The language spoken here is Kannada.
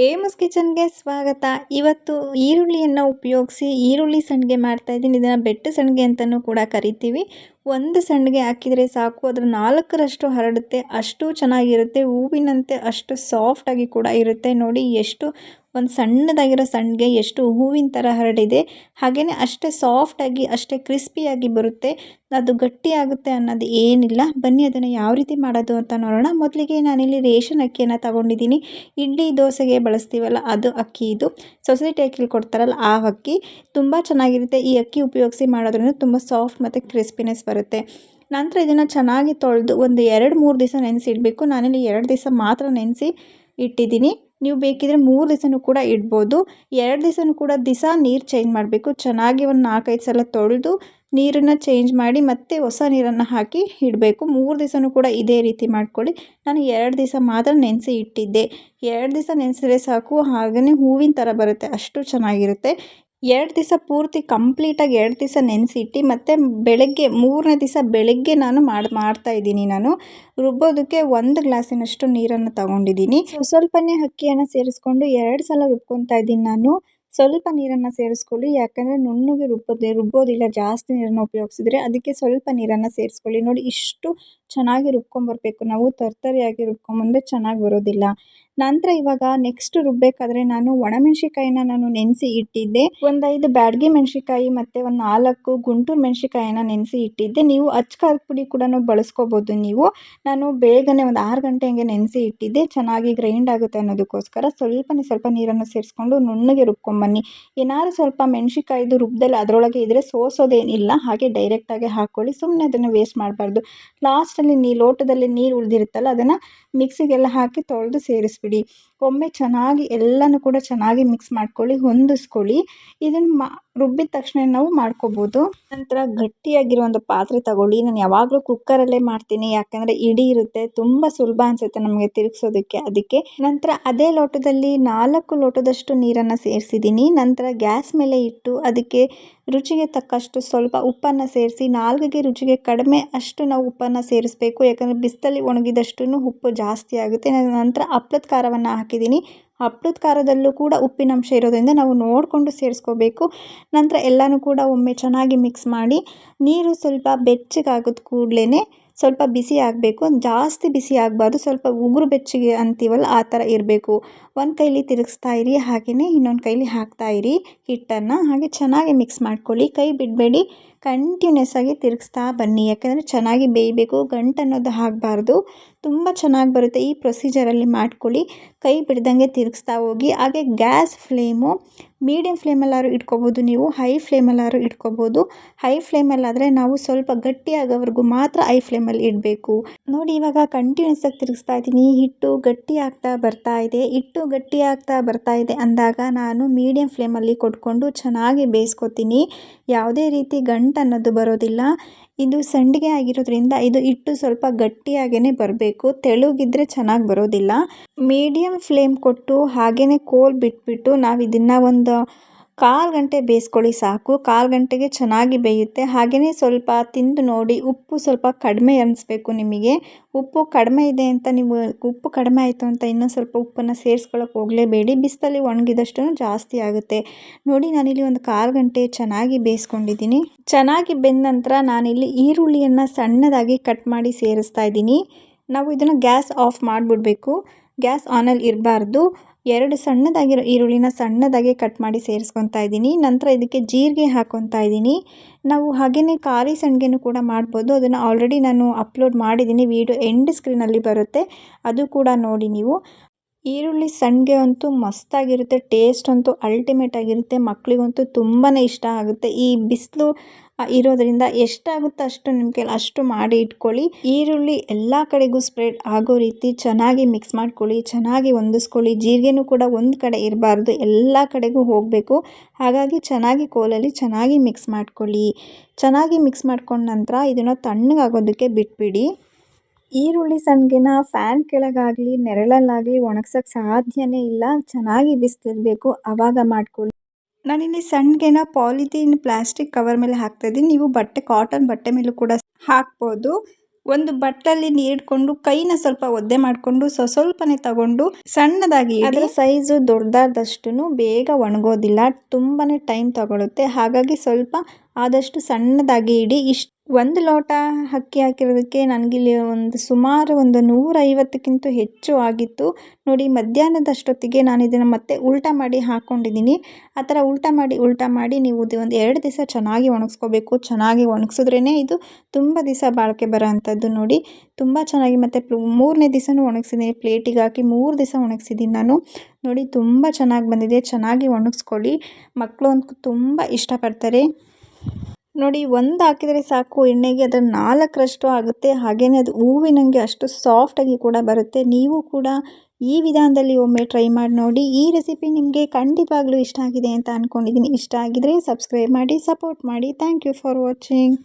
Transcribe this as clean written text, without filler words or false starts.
ಏಮಸ್ ಕಿಚನ್ಗೆ ಸ್ವಾಗತ. ಇವತ್ತು ಈರುಳ್ಳಿಯನ್ನು ಉಪಯೋಗಿಸಿ ಈರುಳ್ಳಿ ಸಂಡಿಗೆ ಮಾಡ್ತಾಯಿದ್ದೀನಿ. ಇದನ್ನು ಬೆಟ್ಟು ಸಂಡಿಗೆ ಅಂತಲೂ ಕೂಡ ಕರಿತೀವಿ. ಒಂದು ಸಂಡಿಗೆ ಹಾಕಿದರೆ ಸಾಕು, ಅದರ 4ರಷ್ಟು ಹರಡುತ್ತೆ. ಅಷ್ಟು ಚೆನ್ನಾಗಿರುತ್ತೆ, ಹೂವಿನಂತೆ ಅಷ್ಟು ಸಾಫ್ಟಾಗಿ ಕೂಡ ಇರುತ್ತೆ. ನೋಡಿ ಎಷ್ಟು ಒಂದು ಸಣ್ಣದಾಗಿರೋ ಸಂಡಿಗೆ ಎಷ್ಟು ಹೂವಿನ ಥರ ಹರಡಿದೆ. ಹಾಗೆಯೇ ಅಷ್ಟೇ ಸಾಫ್ಟಾಗಿ ಅಷ್ಟೇ ಕ್ರಿಸ್ಪಿಯಾಗಿ ಬರುತ್ತೆ. ಅದು ಗಟ್ಟಿಯಾಗುತ್ತೆ ಅನ್ನೋದು ಏನಿಲ್ಲ. ಬನ್ನಿ ಅದನ್ನು ಯಾವ ರೀತಿ ಮಾಡೋದು ಅಂತ ನೋಡೋಣ. ಮೊದಲಿಗೆ ನಾನಿಲ್ಲಿ ರೇಷನ್ ಅಕ್ಕಿಯನ್ನು ತಗೊಂಡಿದ್ದೀನಿ. ಇಡ್ಲಿ ದೋಸೆಗೆ ಬಳಸ್ತೀವಲ್ಲ ಅದು ಅಕ್ಕಿ. ಇದು ಸೊಸೈಟಿ ಅಕ್ಕಿಲಿ ಕೊಡ್ತಾರಲ್ಲ ಆ ಅಕ್ಕಿ ತುಂಬ ಚೆನ್ನಾಗಿರುತ್ತೆ. ಈ ಅಕ್ಕಿ ಉಪಯೋಗಿಸಿ ಮಾಡೋದ್ರಿಂದ ತುಂಬ ಸಾಫ್ಟ್ ಮತ್ತು ಕ್ರಿಸ್ಪಿನೆಸ್ ಬರುತ್ತೆ. ನಂತರ ಇದನ್ನು ಚೆನ್ನಾಗಿ ತೊಳೆದು ಒಂದು 2-3 ದಿವಸ ನೆನೆಸಿಡಬೇಕು. ನಾನಿಲ್ಲಿ 2 ದಿವಸ ಮಾತ್ರ ನೆನೆಸಿ ಇಟ್ಟಿದ್ದೀನಿ. ನೀವು ಬೇಕಿದ್ರೆ 3 ದಿವಸನೂ ಕೂಡ ಇಡ್ಬೋದು. 2 ದಿವಸನೂ ಕೂಡ ನೀರು ಚೇಂಜ್ ಮಾಡಬೇಕು. ಚೆನ್ನಾಗಿ ಒಂದು 4-5 ಸಲ ತೊಳೆದು ನೀರನ್ನು ಚೇಂಜ್ ಮಾಡಿ ಮತ್ತೆ ಹೊಸ ನೀರನ್ನು ಹಾಕಿ ಇಡಬೇಕು. 3 ದಿವಸನೂ ಕೂಡ ಇದೇ ರೀತಿ ಮಾಡ್ಕೊಳ್ಳಿ. ನಾನು 2 ದಿವಸ ಮಾತ್ರ ನೆನೆಸಿ ಇಟ್ಟಿದ್ದೆ. 2 ದಿವಸ ನೆನೆಸಿದ್ರೆ ಸಾಕು, ಹಾಗೆಯೇ ಹೂವಿನ ಥರ ಬರುತ್ತೆ, ಅಷ್ಟು ಚೆನ್ನಾಗಿರುತ್ತೆ. 2 ದಿವಸ ಪೂರ್ತಿ ಕಂಪ್ಲೀಟಾಗಿ 2 ದಿವಸ ನೆನೆಸಿಟ್ಟು ಮತ್ತು ಬೆಳಗ್ಗೆ 3ನೇ ದಿವಸ ಬೆಳಗ್ಗೆ ನಾನು ಮಾಡ್ತಾಯಿದ್ದೀನಿ. ನಾನು ರುಬ್ಬೋದಕ್ಕೆ 1 ಗ್ಲಾಸಿನಷ್ಟು ನೀರನ್ನು ತಗೊಂಡಿದ್ದೀನಿ. ಸ್ವಲ್ಪನೇ ಅಕ್ಕಿಯನ್ನು ಸೇರಿಸ್ಕೊಂಡು 2 ಸಲ ರುಬ್ಕೊತಾ ಇದ್ದೀನಿ ನಾನು. ಸ್ವಲ್ಪ ನೀರನ್ನು ಸೇರಿಸ್ಕೊಳ್ಳಿ, ಯಾಕಂದರೆ ನುಣ್ಣಗೆ ರುಬ್ಬೋದಿಲ್ಲ ಜಾಸ್ತಿ ನೀರನ್ನು ಉಪಯೋಗಿಸಿದ್ರೆ. ಅದಕ್ಕೆ ಸ್ವಲ್ಪ ನೀರನ್ನು ಸೇರಿಸ್ಕೊಳ್ಳಿ. ನೋಡಿ ಇಷ್ಟು ಚೆನ್ನಾಗಿ ರುಬ್ಕೊಂಬರ್ಬೇಕು. ನಾವು ತರ್ತರಿಯಾಗಿ ರುಬ್ಕೊಂಬಂದರೆ ಚೆನ್ನಾಗಿ ಬರೋದಿಲ್ಲ. ನಂತರ ಇವಾಗ ನೆಕ್ಸ್ಟ್ ರುಬ್ಬೇಕಾದ್ರೆ ನಾನು ಒಣಮೆಣ್ಸಿಕಾಯಿನ ನಾನು ನೆನೆಸಿ ಇಟ್ಟಿದ್ದೆ. ಒಂದು 5 ಬ್ಯಾಡಗಿ ಮೆಣಸಿಕಾಯಿ ಮತ್ತು ಒಂದು 4 ಗುಂಟೂರು ಮೆಣಸಿಕಾಯಿನ ನೆನೆಸಿ ಇಟ್ಟಿದ್ದೆ. ನೀವು ಅಚ್ಕಾರದ ಪುಡಿ ಕೂಡ ಬಳಸ್ಕೋಬೋದು ನೀವು. ನಾನು ಬೇಗನೆ ಒಂದು 6 ಗಂಟೆ ಹಂಗೆ ನೆನೆಸಿ ಇಟ್ಟಿದ್ದೆ. ಚೆನ್ನಾಗಿ ಗ್ರೈಂಡ್ ಆಗುತ್ತೆ ಅನ್ನೋದಕ್ಕೋಸ್ಕರ ಸ್ವಲ್ಪ ನೀರನ್ನು ಸೇರಿಸ್ಕೊಂಡು ನುಣ್ಣಗೆ ರುಬ್ಕೊಂಬನ್ನಿ. ಏನಾದ್ರು ಸ್ವಲ್ಪ ಮೆಣಸಿಕಾಯಿದು ರುಬ್ದಲ್ಲಿ ಅದರೊಳಗೆ ಇದ್ದರೆ ಸೋಸೋದೇನಿಲ್ಲ, ಹಾಗೆ ಡೈರೆಕ್ಟಾಗಿ ಹಾಕ್ಕೊಳ್ಳಿ. ಸುಮ್ಮನೆ ಅದನ್ನು ವೇಸ್ಟ್ ಮಾಡಬಾರ್ದು. ಲಾಸ್ಟಲ್ಲಿ ಲೋಟದಲ್ಲಿ ನೀರು ಉಳಿದಿರುತ್ತಲ್ಲ ಅದನ್ನು ಮಿಕ್ಸಿಗೆಲ್ಲ ಹಾಕಿ ತೊಳೆದು ಸೇರಿಸ್ಬಿಡಿ. ಒಮ್ಮೆ ಚೆನ್ನಾಗಿ ಎಲ್ಲನೂ ಕೂಡ ಚೆನ್ನಾಗಿ ಮಿಕ್ಸ್ ಮಾಡ್ಕೊಳ್ಳಿ, ಹೊಂದಿಸ್ಕೊಳ್ಳಿ. ಇದನ್ನು ರುಬ್ಬಿದ ತಕ್ಷಣ ನಾವು ಮಾಡ್ಕೋಬೋದು. ನಂತರ ಗಟ್ಟಿಯಾಗಿರೋ ಒಂದು ಪಾತ್ರೆ ತಗೊಳ್ಳಿ. ನಾನು ಯಾವಾಗಲೂ ಕುಕ್ಕರಲ್ಲೇ ಮಾಡ್ತೀನಿ, ಯಾಕಂದರೆ ಇಡಿ ಇರುತ್ತೆ, ತುಂಬ ಸುಲಭ ಅನಿಸುತ್ತೆ ನಮಗೆ ತಿರುಗಿಸೋದಕ್ಕೆ. ಅದಕ್ಕೆ ನಂತರ ಅದೇ ಲೋಟದಲ್ಲಿ 4 ಲೋಟದಷ್ಟು ನೀರನ್ನು ಸೇರಿಸಿದ್ದೀನಿ. ನಂತರ ಗ್ಯಾಸ್ ಮೇಲೆ ಇಟ್ಟು ಅದಕ್ಕೆ ರುಚಿಗೆ ತಕ್ಕಷ್ಟು ಸ್ವಲ್ಪ ಉಪ್ಪನ್ನು ಸೇರಿಸಿ, 4ಗೆ ರುಚಿಗೆ ಕಡಿಮೆ ಅಷ್ಟು ನಾವು ಉಪ್ಪನ್ನು ಸೇರಿಸಬೇಕು. ಯಾಕಂದರೆ ಬಿಸಿಲಲ್ಲಿ ಒಣಗಿದಷ್ಟು ಉಪ್ಪು ಜಾಸ್ತಿ ಆಗುತ್ತೆ. ನಂತರ ಹಪ್ಪಳದ ಖಾರವನ್ನು ಹಾಕಿದ್ದೀನಿ. ಹಪ್ಪಳದ ಖಾರದಲ್ಲೂ ಕೂಡ ಉಪ್ಪಿನಂಶ ಇರೋದ್ರಿಂದ ನಾವು ನೋಡಿಕೊಂಡು ಸೇರಿಸ್ಕೋಬೇಕು. ನಂತರ ಎಲ್ಲನೂ ಕೂಡ ಒಮ್ಮೆ ಚೆನ್ನಾಗಿ ಮಿಕ್ಸ್ ಮಾಡಿ, ನೀರು ಸ್ವಲ್ಪ ಬೆಚ್ಚಗಾಗೋದ ಕೂಡಲೇ ಸ್ವಲ್ಪ ಬಿಸಿ ಆಗಬೇಕು. ಜಾಸ್ತಿ ಬಿಸಿ ಆಗಬಾರ್ದು, ಸ್ವಲ್ಪ ಉಗುರು ಬೆಚ್ಚಗೆ ಅಂತೀವಲ್ಲ ಆ ಥರ ಇರಬೇಕು. ಒಂದು ಕೈಲಿ ತಿರುಗಿಸ್ತಾ ಇರಿ, ಹಾಗೆಯೇ ಇನ್ನೊಂದು ಕೈಲಿ ಹಾಕ್ತಾಯಿರಿ ಹಿಟ್ಟನ್ನು. ಹಾಗೆ ಚೆನ್ನಾಗಿ ಮಿಕ್ಸ್ ಮಾಡ್ಕೊಳ್ಳಿ, ಕೈ ಬಿಡಬೇಡಿ, ಕಂಟಿನ್ಯೂಸ್ ಆಗಿ ತಿರುಗಿಸ್ತಾ ಬನ್ನಿ. ಯಾಕಂದರೆ ಚೆನ್ನಾಗಿ ಬೇಯಬೇಕು, ಗಂಟು ಅನ್ನೋದು ಆಗಬಾರ್ದು. ತುಂಬ ಚೆನ್ನಾಗಿ ಬರುತ್ತೆ. ಈ ಪ್ರೊಸೀಜರಲ್ಲಿ ಮಾಡ್ಕೊಳ್ಳಿ, ಕೈ ಬಿಡ್ದಂಗೆ ತಿರುಗಿಸ್ತಾ ಹೋಗಿ. ಹಾಗೆ ಗ್ಯಾಸ್ ಫ್ಲೇಮು ಮೀಡಿಯಮ್ ಫ್ಲೇಮಲ್ಲಾದ್ರೂ ಇಟ್ಕೋಬೋದು, ನೀವು ಹೈ ಫ್ಲೇಮಲ್ಲಾದ್ರೂ ಇಟ್ಕೋಬೋದು. ಹೈ ಫ್ಲೇಮಲ್ಲಾದರೆ ನಾವು ಸ್ವಲ್ಪ ಗಟ್ಟಿಯಾಗೋವರೆಗೂ ಮಾತ್ರ ಹೈ ಫ್ಲೇಮಲ್ಲಿ ಇಡಬೇಕು. ನೋಡಿ ಇವಾಗ ಕಂಟಿನ್ಯೂಸ್ ಆಗಿ ತಿರುಗಿಸ್ತಾ ಇದ್ದೀನಿ. ಹಿಟ್ಟು ಗಟ್ಟಿ ಆಗ್ತಾ ಬರ್ತಾ ಇದೆ. ಹಿಟ್ಟು ಗಟ್ಟಿ ಆಗ್ತಾ ಬರ್ತಾ ಇದೆ ಅಂದಾಗ ನಾನು ಮೀಡಿಯಮ್ ಫ್ಲೇಮಲ್ಲಿ ಕೊಟ್ಕೊಂಡು ಚೆನ್ನಾಗಿ ಬೇಯಿಸ್ಕೊತೀನಿ. ಯಾವುದೇ ರೀತಿ ಗಂಟು ಅನ್ನೋದು ಬರೋದಿಲ್ಲ. ಇದು ಸಂಡಿಗೆ ಆಗಿರೋದ್ರಿಂದ ಇದು ಹಿಟ್ಟು ಸ್ವಲ್ಪ ಗಟ್ಟಿಯಾಗೇ ಬರಬೇಕು, ತೆಳುಗಿದ್ರೆ ಚೆನ್ನಾಗಿ ಬರೋದಿಲ್ಲ. ಮೀಡಿಯಮ್ ಫ್ಲೇಮ್ ಕೊಟ್ಟು ಹಾಗೆಯೇ ಕೋಲ್ ಬಿಟ್ಬಿಟ್ಟು ನಾವು ಇದನ್ನು ಒಂದು 1/4 ಗಂಟೆ ಬೇಯಿಸ್ಕೊಳ್ಳಿ ಸಾಕು. 1/4 ಗಂಟೆಗೆ ಚೆನ್ನಾಗಿ ಬೇಯುತ್ತೆ. ಹಾಗೆಯೇ ಸ್ವಲ್ಪ ತಿಂದು ನೋಡಿ, ಉಪ್ಪು ಸ್ವಲ್ಪ ಕಡಿಮೆ ಅನಿಸ್ಬೇಕು ನಿಮಗೆ. ಉಪ್ಪು ಕಡಿಮೆ ಇದೆ ಅಂತ ನೀವು ಉಪ್ಪು ಕಡಿಮೆ ಆಯಿತು ಅಂತ ಇನ್ನೊಂದು ಸ್ವಲ್ಪ ಉಪ್ಪನ್ನು ಸೇರಿಸ್ಕೊಳ್ಳೋಕೆ ಹೋಗಲೇಬೇಡಿ. ಬಿಸಿಲಲ್ಲಿ ಒಣಗಿದಷ್ಟು ಜಾಸ್ತಿ ಆಗುತ್ತೆ. ನೋಡಿ ನಾನಿಲ್ಲಿ ಒಂದು 1/4 ಗಂಟೆ ಚೆನ್ನಾಗಿ ಬೇಯಿಸ್ಕೊಂಡಿದ್ದೀನಿ. ಚೆನ್ನಾಗಿ ಬೆಂದ ನಂತರ ನಾನಿಲ್ಲಿ ಈರುಳ್ಳಿಯನ್ನು ಸಣ್ಣದಾಗಿ ಕಟ್ ಮಾಡಿ ಸೇರಿಸ್ತಾ ಇದ್ದೀನಿ. ನಾವು ಇದನ್ನು ಗ್ಯಾಸ್ ಆಫ್ ಮಾಡಿಬಿಡ್ಬೇಕು, ಗ್ಯಾಸ್ ಆನಲ್ಲಿ ಇರಬಾರ್ದು. 2 ಸಣ್ಣದಾಗಿರೋ ಈರುಳ್ಳಿನ ಸಣ್ಣದಾಗಿ ಕಟ್ ಮಾಡಿ ಸೇರಿಸ್ಕೊತಾ ಇದ್ದೀನಿ. ನಂತರ ಇದಕ್ಕೆ ಜೀರಿಗೆ ಹಾಕ್ಕೊತಾ ಇದ್ದೀನಿ. ನಾವು ಹಾಗೆಯೇ ಖಾರ ಸಂಡಿಗೆನೂ ಕೂಡ ಮಾಡ್ಬೋದು. ಅದನ್ನು ಆಲ್ರೆಡಿ ನಾನು ಅಪ್ಲೋಡ್ ಮಾಡಿದ್ದೀನಿ, ವಿಡಿಯೋ ಎಂಡ್ ಸ್ಕ್ರೀನಲ್ಲಿ ಬರುತ್ತೆ, ಅದು ಕೂಡ ನೋಡಿ ನೀವು. ಈರುಳ್ಳಿ ಸಂಡಿಗೆ ಅಂತೂ ಮಸ್ತಾಗಿರುತ್ತೆ, ಟೇಸ್ಟ್ ಅಂತೂ ಅಲ್ಟಿಮೇಟ್ ಆಗಿರುತ್ತೆ. ಮಕ್ಕಳಿಗಂತೂ ತುಂಬಾ ಇಷ್ಟ ಆಗುತ್ತೆ. ಈ ಬಿಸಿಲು ಇರೋದ್ರಿಂದ ಎಷ್ಟಾಗುತ್ತೋ ಅಷ್ಟು ನಿಮ್ಮ ಕೈಲಿ ಅಷ್ಟು ಮಾಡಿ ಇಟ್ಕೊಳ್ಳಿ. ಈರುಳ್ಳಿ ಎಲ್ಲ ಕಡೆಗೂ ಸ್ಪ್ರೆಡ್ ಆಗೋ ರೀತಿ ಚೆನ್ನಾಗಿ ಮಿಕ್ಸ್ ಮಾಡ್ಕೊಳ್ಳಿ, ಚೆನ್ನಾಗಿ ಹೊಂದಿಸ್ಕೊಳ್ಳಿ. ಜೀರಿಗೆನೂ ಕೂಡ ಒಂದು ಕಡೆ ಇರಬಾರ್ದು, ಎಲ್ಲ ಕಡೆಗೂ ಹೋಗಬೇಕು. ಹಾಗಾಗಿ ಚೆನ್ನಾಗಿ ಕೋಲಲ್ಲಿ ಚೆನ್ನಾಗಿ ಮಿಕ್ಸ್ ಮಾಡ್ಕೊಳ್ಳಿ. ಚೆನ್ನಾಗಿ ಮಿಕ್ಸ್ ಮಾಡ್ಕೊಂಡ ನಂತರ ಇದನ್ನು ತಣ್ಣಗಾಗೋದಕ್ಕೆ ಬಿಟ್ಬಿಡಿ. ಈರುಳ್ಳಿ ಸಂಡಿಗೆನ ಫ್ಯಾನ್ ಕೆಳಗಾಗಲಿ ನೆರಳಲ್ಲಾಗಲಿ ಒಣಗ್ಸೋಕ್ಕೆ ಸಾಧ್ಯನೇ ಇಲ್ಲ. ಚೆನ್ನಾಗಿ ಬಿಸಿಲಿರಬೇಕು, ಆವಾಗ ಮಾಡ್ಕೊಳ್ಳಿ. ನಾನಿಲ್ಲಿ ಸಂಡಿಗೆನ ಪಾಲಿಥೀನ್ ಪ್ಲಾಸ್ಟಿಕ್ ಕವರ್ ಮೇಲೆ ಹಾಕ್ತಾಯಿದ್ದೀನಿ. ನೀವು ಕಾಟನ್ ಬಟ್ಟೆ ಮೇಲೂ ಕೂಡ ಹಾಕ್ಬೋದು. ಒಂದು ಬಟ್ಟಲಲ್ಲಿ ನೀರಿಟ್ಕೊಂಡು ಕೈನ ಸ್ವಲ್ಪ ಒದ್ದೆ ಮಾಡಿಕೊಂಡು ಸ್ವಲ್ಪನೇ ತಗೊಂಡು ಸಣ್ಣದಾಗಿ ಅದರ ಸೈಜು ದೊಡ್ಡದಾದಷ್ಟು ಬೇಗ ಒಣಗೋದಿಲ್ಲ, ತುಂಬಾ ಟೈಮ್ ತಗೊಳುತ್ತೆ. ಹಾಗಾಗಿ ಸ್ವಲ್ಪ ಆದಷ್ಟು ಸಣ್ಣದಾಗಿ ಇಡಿ. ಒಂದು ಲೋಟ ಅಕ್ಕಿ ಹಾಕಿರೋದಕ್ಕೆ ನನಗಿಲ್ಲಿ ಸುಮಾರು 150ಕ್ಕಿಂತ ಹೆಚ್ಚು ಆಗಿತ್ತು ನೋಡಿ. ಮಧ್ಯಾಹ್ನದಷ್ಟೊತ್ತಿಗೆ ನಾನು ಇದನ್ನು ಮತ್ತೆ ಉಲ್ಟಾ ಮಾಡಿ ಹಾಕ್ಕೊಂಡಿದ್ದೀನಿ. ಆ ಥರ ಉಲ್ಟಾ ಮಾಡಿ ನೀವು ಒಂದು 2 ದಿವಸ ಚೆನ್ನಾಗಿ ಒಣಗಿಸ್ಕೋಬೇಕು. ಚೆನ್ನಾಗಿ ಒಣಗಿಸಿದ್ರೇ ಇದು ತುಂಬ ದಿವಸ ಬಾಳಿಕೆ ಬರೋ ಅಂಥದ್ದು ನೋಡಿ. ತುಂಬ ಚೆನ್ನಾಗಿ ಮತ್ತು 3ನೇ ದಿವಸನೂ ಒಣಗಿಸಿದ್ದೀನಿ. ಪ್ಲೇಟಿಗೆ ಹಾಕಿ 3 ದಿವಸ ಒಣಗಿಸಿದ್ದೀನಿ ನಾನು ನೋಡಿ. ತುಂಬ ಚೆನ್ನಾಗಿ ಬಂದಿದೆ. ಚೆನ್ನಾಗಿ ಒಣಗಿಸ್ಕೊಳ್ಳಿ. ಮಕ್ಕಳು ಅಂತೂ ತುಂಬ ಇಷ್ಟಪಡ್ತಾರೆ ನೋಡಿ. ಒಂದು ಹಾಕಿದರೆ ಸಾಕು ಎಣ್ಣೆಗೆ, ಅದರ 4ರಷ್ಟು ಆಗುತ್ತೆ. ಹಾಗೆಯೇ ಅದು ಹೂವಿನಂಗೆ ಅಷ್ಟು ಸಾಫ್ಟಾಗಿ ಕೂಡ ಬರುತ್ತೆ. ನೀವು ಕೂಡ ಈ ವಿಧಾನದಲ್ಲಿ ಒಮ್ಮೆ ಟ್ರೈ ಮಾಡಿ ನೋಡಿ. ಈ ರೆಸಿಪಿ ನಿಮಗೆ ಖಂಡಿತವಾಗ್ಲೂ ಇಷ್ಟ ಆಗಿದೆ ಅಂತ ಅಂದ್ಕೊಂಡಿದ್ದೀನಿ. ಇಷ್ಟ ಆಗಿದರೆ ಸಬ್ಸ್ಕ್ರೈಬ್ ಮಾಡಿ, ಸಪೋರ್ಟ್ ಮಾಡಿ. Thank you for watching.